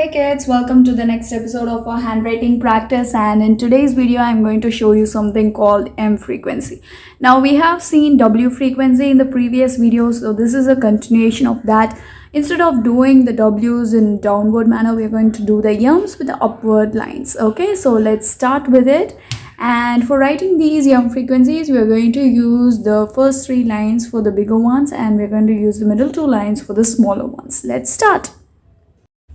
Hey kids, welcome to the next episode of our handwriting practice, and in today's video I'm going to show you something called M frequency. Now we have seen W frequency in the previous video, so this is a continuation of that. Instead of doing the W's in downward manner, we're going to do the M's with the upward lines. Okay, so let's start with it. And for writing these M frequencies, we're going to use the first three lines for the bigger ones, and we're going to use the middle two lines for the smaller ones. Let's start.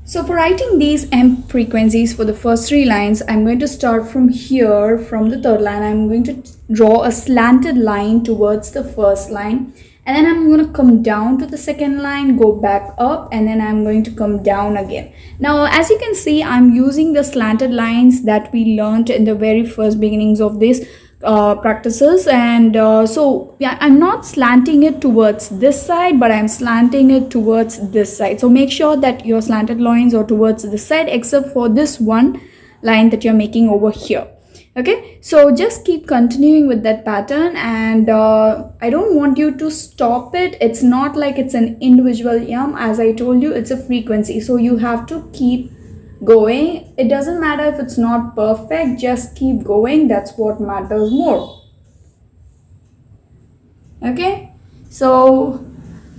So for writing these M frequencies for the first three lines, I'm going to start from here, from the third line. I'm going to draw a slanted line towards the first line, and then I'm going to come down to the second line, go back up, and then I'm going to come down again. Now, as you can see, I'm using the slanted lines that we learned in the very first beginnings of this practices, and so yeah, I'm not slanting it towards this side, but I'm slanting it towards this side. So make sure that your slanted lines are towards this side, except for this one line that you're making over here. Okay, so just keep continuing with that pattern, and I don't want you to stop it. It's not like it's an individual yum. As I told you, it's a frequency, so you have to keep going. It doesn't matter if it's not perfect, just keep going. That's what matters more. Okay, so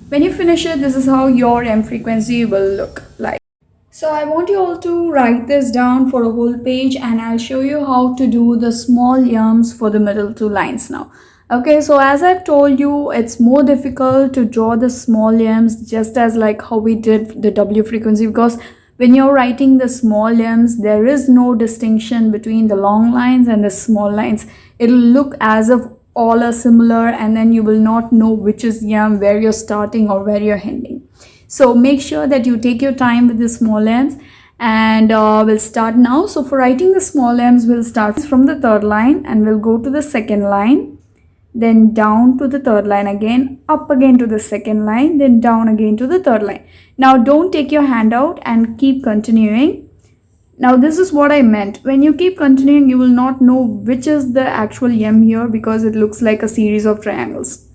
when you finish it, this is how your M frequency will look like. So I want you all to write this down for a whole page, and I'll show you how to do the small yums for the middle two lines now. Okay, so as I've told you, it's more difficult to draw the small yums, just as like how we did the W frequency, because when you're writing the small M's, there is no distinction between the long lines and the small lines. It'll look as if all are similar, and then you will not know which is M, where you're starting or where you're ending. So make sure that you take your time with the small M's, and we'll start now. So for writing the small M's, we'll start from the third line, and we'll go to the second line, then down to the third line again, up again to the second line, then down again to the third line. Now don't take your hand out and keep continuing. Now this is what I meant. When you keep continuing, you will not know which is the actual M here, because it looks like a series of triangles.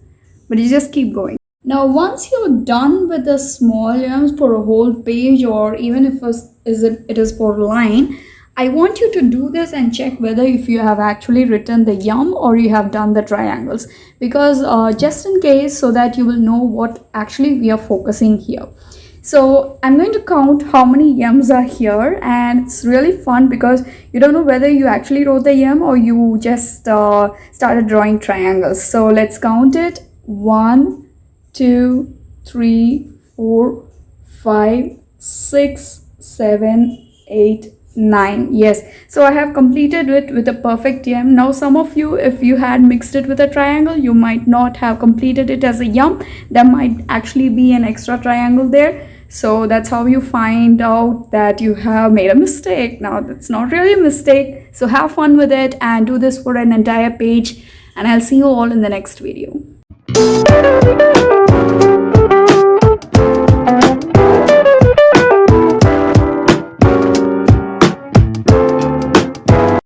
But you just keep going. Now once you're done with the small M's for a whole page, or even if it is for a line, I want you to do this and check whether if you have actually written the yum or you have done the triangles, because just in case, so that you will know what actually we are focusing here. So I'm going to count how many yums are here, and it's really fun because you don't know whether you actually wrote the yum or you just started drawing triangles. So let's count it. 1, 2, 3, 4, 5, 6, 7, 8, 9. Yes, so I have completed it with a perfect yum. Now some of you, if you had mixed it with a triangle, you might not have completed it as a yum. There might actually be an extra triangle there. So that's how you find out that you have made a mistake. Now that's not really a mistake. So have fun with it and do this for an entire page, and I'll see you all in the next video.